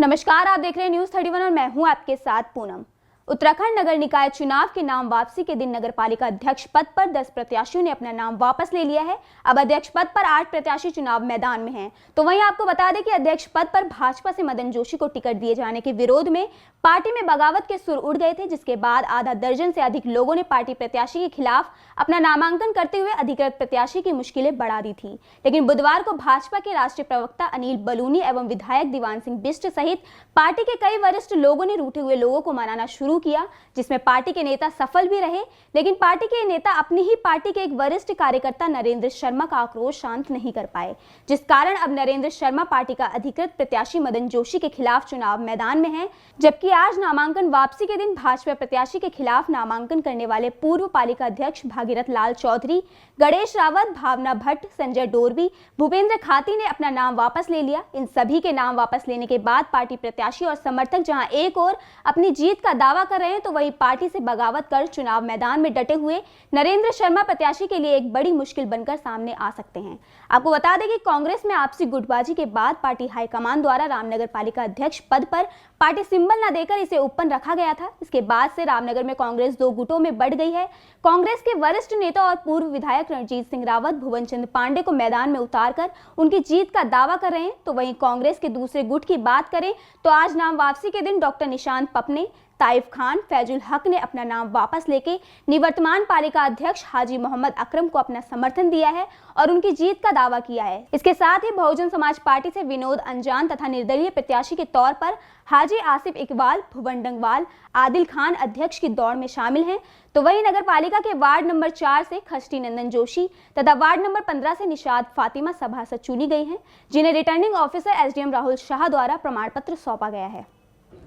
नमस्कार, आप देख रहे हैं न्यूज 31 और मैं हूं आपके साथ पूनम। उत्तराखंड नगर निकाय चुनाव के नाम वापसी के दिन नगरपालिका अध्यक्ष पद पर 10 प्रत्याशियों ने अपना नाम वापस ले लिया है। अब अध्यक्ष पद पर 8 प्रत्याशी चुनाव मैदान में हैं। तो वहीं आपको बता दें कि अध्यक्ष पद पर भाजपा से मदन जोशी को टिकट दिए जाने के विरोध में पार्टी में बगावत के सुर उड़ गए थे, जिसके बाद आधा दर्जन से अधिक लोगों ने पार्टी प्रत्याशी के खिलाफ अपना नामांकन करते हुए अधिकृत प्रत्याशी की मुश्किलें बढ़ा दी थी। लेकिन बुधवार को भाजपा के राष्ट्रीय प्रवक्ता अनिल बलूनी एवं विधायक दीवान सिंह बिष्ट सहित पार्टी के कई वरिष्ठ लोगों ने रूठे हुए लोगों को मनाना शुरू किया, जिसमें पार्टी के नेता सफल भी रहे। लेकिन पार्टी के नेता अपनी ही पार्टी के एक वरिष्ठ कार्यकर्ता नरेंद्र शर्मा का आक्रोश शांत नहीं कर पाए, जिस कारण अब नरेंद्र शर्मा पार्टी का अधिकृत प्रत्याशी मदन जोशी के खिलाफ चुनाव मैदान में हैं। जबकि आज नामांकन वापसी के दिन भाजपा प्रत्याशी के खिलाफ नामांकन करने वाले पूर्व पालिका अध्यक्ष भागीरथ लाल चौधरी, गणेश रावत, भावना भट्ट, संजय डोरवी, भूपेंद्र खाती ने अपना नाम वापस ले लिया। इन सभी के नाम वापस लेने के बाद पार्टी प्रत्याशी और समर्थक जहां एक और अपनी जीत का दावा कर रहे हैं, तो वहीं पार्टी से बगावत कर चुनाव मैदान में डटे हुए नरेंद्र शर्मा प्रत्याशी के लिए एक बड़ी मुश्किल बनकर सामने आ सकते हैं। आपको बता दें कि कांग्रेस में आपसी गुटबाजी के बाद पार्टी हाईकमान द्वारा रामनगर पालिका अध्यक्ष पद पर पार्टी सिंबल न देकर इसे ओपन रखा गया था। इसके बाद से रामनगर में कांग्रेस दो गुटों में बढ़ गई है। कांग्रेस के वरिष्ठ नेता और पूर्व विधायक रणजीत सिंह रावत भुवन चंद्र पांडे को मैदान में उतारकर उनकी जीत का दावा कर रहे हैं। तो वहीं कांग्रेस के दूसरे गुट की बात करें तो आज नाम वापसी के दिन डॉक्टर निशांत पपने, ताइफ खान, फैजुल हक ने अपना नाम वापस लेके निवर्तमान पालिका अध्यक्ष हाजी मोहम्मद अकरम को अपना समर्थन दिया है और उनकी जीत का दावा किया है। इसके साथ ही बहुजन समाज पार्टी से विनोद अंजान तथा निर्दलीय प्रत्याशी के तौर पर हाजी आसिफ इकबाल, भुवन डंगवाल, आदिल खान अध्यक्ष की दौड़ में शामिल हैं। तो वहीं नगर पालिका के वार्ड नंबर 4 से खष्टी नंदन जोशी तथा वार्ड नंबर 15 से निशाद फातिमा सभासद चुनी गई हैं, जिन्हें returning officer SDM Rahul Shah द्वारा प्रमाण पत्र सौंपा गया है।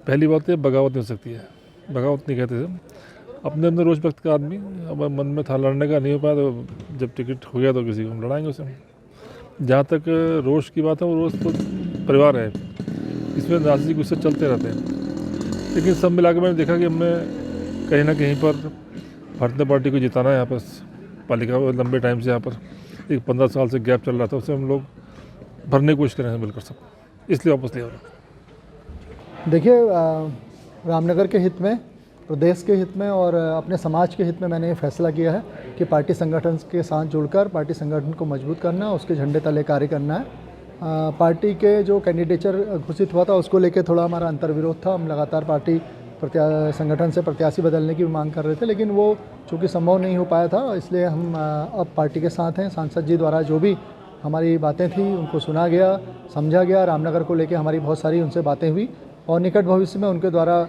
पहली बात तो बगावत नहीं हो सकती है, बगावत नहीं कहते थे। अपने अंदर रोज वक्त का आदमी अब मन में था लड़ने का, नहीं हो पाया तो जब टिकट हो गया तो किसी को हम लड़ाएंगे उसे। जहाँ तक रोष की बात है, वो रोष तो परिवार है, इसमें नाराजगी गुस्से चलते रहते हैं। लेकिन सब मिला के मैंने देखा कि हमें कहीं ना कहीं पर भारतीय पार्टी को जिताना है। यहाँ पर पालिका लंबे टाइम से यहाँ पर एक 15 साल से गैप चल रहा था, उसे हम लोग भरने की कोशिश करें मिलकर सब, इसलिए वापस लिया। देखिए, रामनगर के हित में, प्रदेश के हित में और अपने समाज के हित में मैंने ये फैसला किया है कि पार्टी संगठन के साथ जुड़कर पार्टी संगठन को मजबूत करना, उसके झंडे तले कार्य करना है। पार्टी के जो कैंडिडेचर घोषित हुआ था उसको लेके थोड़ा हमारा अंतर्विरोध था। हम लगातार पार्टी संगठन से प्रत्याशी बदलने की मांग कर रहे थे, लेकिन वो चूँकि संभव नहीं हो पाया था, इसलिए हम अब पार्टी के साथ हैं। सांसद जी द्वारा जो भी हमारी बातें थी उनको सुना गया, समझा गया। रामनगर को लेके हमारी बहुत सारी उनसे बातें हुई और निकट भविष्य में उनके द्वारा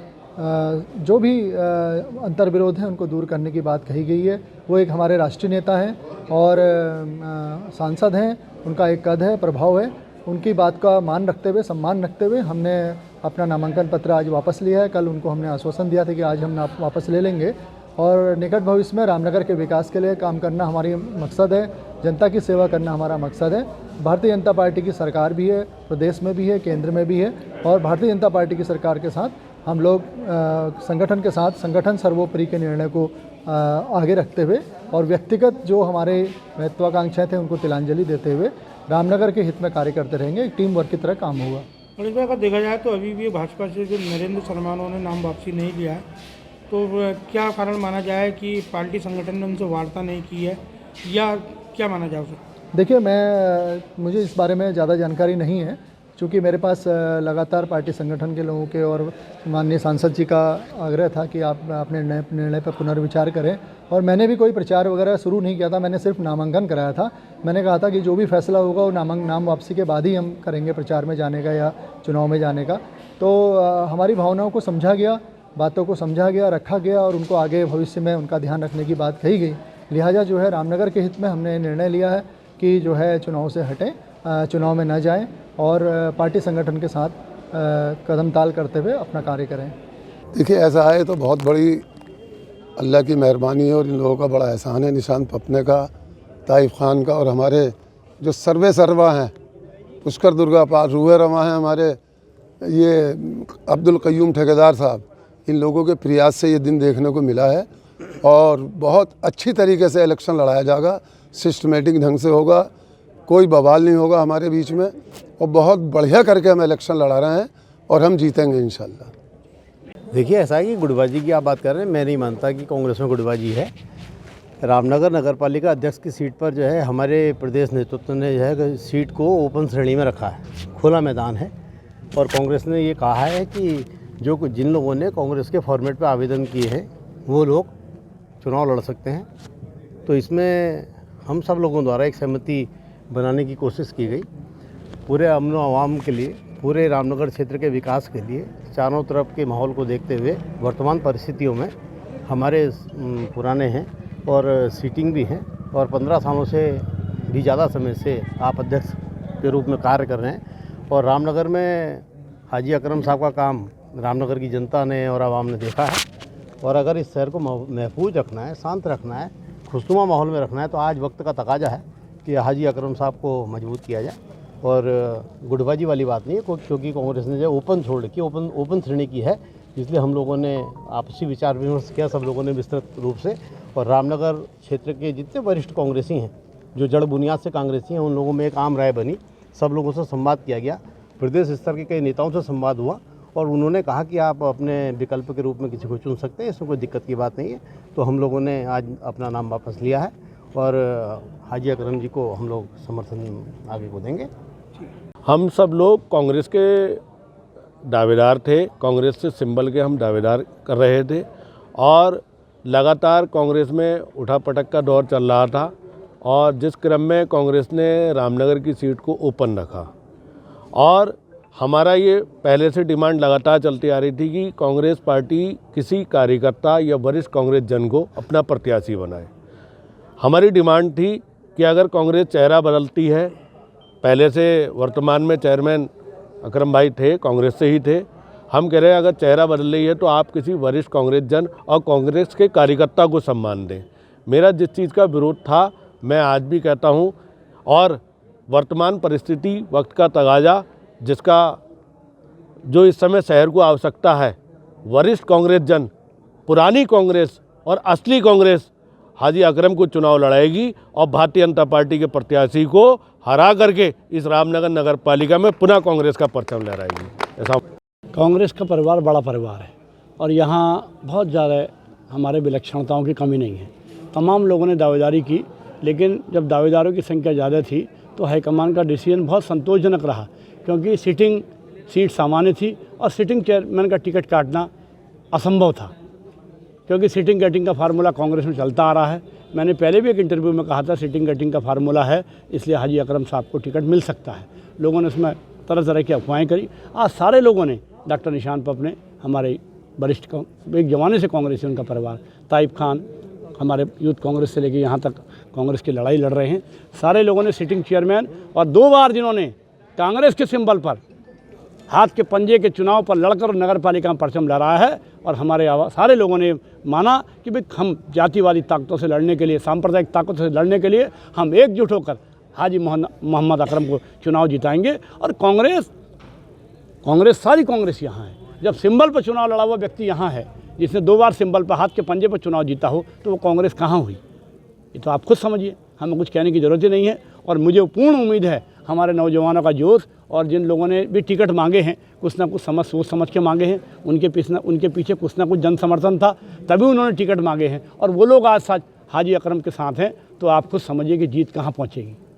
जो भी अंतर्विरोध है उनको दूर करने की बात कही गई है। वो एक हमारे राष्ट्रीय नेता हैं और सांसद हैं, उनका एक कद है, प्रभाव है। उनकी बात का मान रखते हुए, सम्मान रखते हुए हमने अपना नामांकन पत्र आज वापस लिया है। कल उनको हमने आश्वासन दिया था कि आज हम वापस ले लेंगे और निकट भविष्य में रामनगर के विकास के लिए काम करना हमारी मकसद है, जनता की सेवा करना हमारा मकसद है। भारतीय जनता पार्टी की सरकार भी है, प्रदेश में भी है, केंद्र में भी है और भारतीय जनता पार्टी की सरकार के साथ हम लोग संगठन के साथ, संगठन सर्वोपरि के निर्णय को आगे रखते हुए और व्यक्तिगत जो हमारे महत्वाकांक्षाएं थे उनको तिलांजलि देते हुए रामनगर के हित में कार्य करते रहेंगे। एक टीम वर्क की तरह काम होगा। और इस बार अगर देखा जाए तो अभी भी भाजपा से जो नरेंद्र शर्मा ने नाम वापसी नहीं लिया है, तो क्या कारण माना जाए कि पार्टी संगठन ने उनसे वार्ता नहीं की है या क्या माना जाए उसे? देखिए, मुझे इस बारे में ज़्यादा जानकारी नहीं है, क्योंकि मेरे पास लगातार पार्टी संगठन के लोगों के और माननीय सांसद जी का आग्रह था कि आप अपने निर्णय पर पुनर्विचार करें और मैंने भी कोई प्रचार वगैरह शुरू नहीं किया था। मैंने सिर्फ नामांकन कराया था। मैंने कहा था कि जो भी फैसला होगा वो नाम वापसी के बाद ही हम करेंगे, प्रचार में जाने का या चुनाव में जाने का। तो हमारी भावनाओं को समझा गया, बातों को समझा गया, रखा गया और उनको आगे भविष्य में उनका ध्यान रखने की बात कही गई। लिहाजा जो है रामनगर के हित में हमने निर्णय लिया है कि जो है चुनाव से हटें, चुनाव में न जाएं और पार्टी संगठन के साथ कदम ताल करते हुए अपना कार्य करें। देखिए, ऐसा है तो बहुत बड़ी अल्लाह की मेहरबानी है और इन लोगों का बड़ा एहसान है, निशांत पपने का, ताइफ खान का और हमारे जो सर्वा हैं पुष्कर दुर्गा पाल रूहे रवा हैं, हमारे ये अब्दुल कयूम ठेकेदार साहब, इन लोगों के प्रयास से ये दिन देखने को मिला है और बहुत अच्छी तरीके से इलेक्शन लड़ाया जाएगा, सिस्टमेटिक ढंग से होगा, कोई बवाल नहीं होगा हमारे बीच में और बहुत बढ़िया करके हम इलेक्शन लड़ा रहे हैं। और हम जीतेंगे इंशाल्लाह। देखिए, ऐसा है कि गुटबाजी की आप बात कर रहे हैं, मैं नहीं मानता कि कांग्रेस में गुटबाजी है। रामनगर नगर पालिका अध्यक्ष की सीट पर जो है हमारे प्रदेश नेतृत्व ने जो है सीट को ओपन श्रेणी में रखा है, खुला मैदान है। और कांग्रेस ने ये कहा है कि जिन लोगों ने कांग्रेस के फॉर्मेट पर आवेदन किए हैं वो लोग चुनाव लड़ सकते हैं। तो इसमें हम सब लोगों द्वारा एक सहमति बनाने की कोशिश की गई पूरे अमन व आवाम के लिए, पूरे रामनगर क्षेत्र के विकास के लिए। चारों तरफ के माहौल को देखते हुए वर्तमान परिस्थितियों में हमारे पुराने हैं और सीटिंग भी हैं और 15 सालों से भी ज़्यादा समय से आप अध्यक्ष के रूप में कार्य कर रहे हैं। और रामनगर में हाजी अकरम साहब का काम रामनगर की जनता ने और आवाम ने देखा है। और अगर इस शहर को महफूज रखना है, शांत रखना है, खुशनुमा माहौल में रखना है, तो आज वक्त का तकाजा है कि हाजी अकरम साहब को मजबूत किया जाए। और गुटबाजी वाली बात नहीं है, क्योंकि कांग्रेस ने जो ओपन छोड़ रखी, ओपन श्रेणी की है, इसलिए हम लोगों ने आपसी विचार विमर्श किया सब लोगों ने विस्तृत रूप से। और रामनगर क्षेत्र के जितने वरिष्ठ कांग्रेसी हैं, जो जड़ बुनियाद से कांग्रेसी हैं, उन लोगों में एक आम राय बनी, सब लोगों से संवाद किया गया, प्रदेश स्तर के कई नेताओं से संवाद हुआ और उन्होंने कहा कि आप अपने विकल्प के रूप में किसी को चुन सकते हैं, इसमें कोई दिक्कत की बात नहीं है। तो हम लोगों ने आज अपना नाम वापस लिया है और हाजी अकरम जी को हम लोग समर्थन आगे को देंगे। हम सब लोग कांग्रेस के दावेदार थे, कांग्रेस से सिंबल के हम दावेदार कर रहे थे और लगातार कांग्रेस में उठापटक का दौर चल रहा था। और जिस क्रम में कांग्रेस ने रामनगर की सीट को ओपन रखा और हमारा ये पहले से डिमांड लगातार चलती आ रही थी कि कांग्रेस पार्टी किसी कार्यकर्ता या वरिष्ठ कांग्रेस जन को अपना प्रत्याशी बनाए। हमारी डिमांड थी कि अगर कांग्रेस चेहरा बदलती है, पहले से वर्तमान में चेयरमैन अकरम भाई थे, कांग्रेस से ही थे, हम कह रहे हैं अगर चेहरा बदल रही है तो आप किसी वरिष्ठ कांग्रेस जन और कांग्रेस के कार्यकर्ता को सम्मान दें। मेरा जिस चीज़ का विरोध था मैं आज भी कहता हूं और वर्तमान परिस्थिति, वक्त का तगाजा, जिसका जो इस समय शहर को आवश्यकता है, वरिष्ठ कांग्रेस जन, पुरानी कांग्रेस और असली कांग्रेस हाजी अकरम को चुनाव लड़ाएगी और भारतीय जनता पार्टी के प्रत्याशी को हरा करके इस रामनगर नगर पालिका में पुनः कांग्रेस का परचम लहराएगी। ऐसा कांग्रेस का परिवार बड़ा परिवार है और यहाँ बहुत ज़्यादा हमारे विलक्षणताओं की कमी नहीं है। तमाम लोगों ने दावेदारी की, लेकिन जब दावेदारों की संख्या ज़्यादा थी तो हाईकमान का डिसीजन बहुत संतोषजनक रहा, क्योंकि सिटिंग सीट सामान्य थी और सिटिंग चेयरमैन का टिकट काटना असंभव था, क्योंकि सिटिंग कैटिंग का फार्मूला कांग्रेस में चलता आ रहा है। मैंने पहले भी एक इंटरव्यू में कहा था सिटिंग कैटिंग का फार्मूला है, इसलिए हाजी अकरम साहब को टिकट मिल सकता है। लोगों ने उसमें तरह तरह की अफवाहें करी। आज सारे लोगों ने, डॉक्टर निशान पप ने, हमारे वरिष्ठ एक जमाने से कांग्रेसी उनका परिवार, ताइब खान, हमारे यूथ कांग्रेस से लेकर यहाँ तक कांग्रेस की लड़ाई लड़ रहे हैं, सारे लोगों ने सिटिंग चेयरमैन और 2 बार जिन्होंने कांग्रेस के सिंबल पर हाथ के पंजे के चुनाव पर लड़कर नगर पालिका में परचम लहराया है। और हमारे सारे लोगों ने माना कि भाई हम जातिवादी ताकतों से लड़ने के लिए, सांप्रदायिक ताकतों से लड़ने के लिए हम एकजुट होकर हाजी मोहम्मद अकरम को चुनाव जिताएंगे। और कांग्रेस सारी कांग्रेस यहाँ है। जब सिंबल पर चुनाव लड़ा हुआ व्यक्ति यहाँ है, जिसने 2 बार सिंबल पर हाथ के पंजे पर चुनाव जीता हो, तो वो कांग्रेस कहाँ हुई? ये तो आप खुद समझिए, हमें कुछ कहने की ज़रूरत ही नहीं है। और मुझे पूर्ण उम्मीद है हमारे नौजवानों का जोश, और जिन लोगों ने भी टिकट मांगे हैं, कुछ ना कुछ सोच समझ के मांगे हैं, उनके पीछे कुछ ना कुछ जन समर्थन था, तभी उन्होंने टिकट मांगे हैं। और वो लोग आज हाजी अकरम के साथ हैं, तो आप खुद समझिए कि जीत कहाँ पहुँचेगी।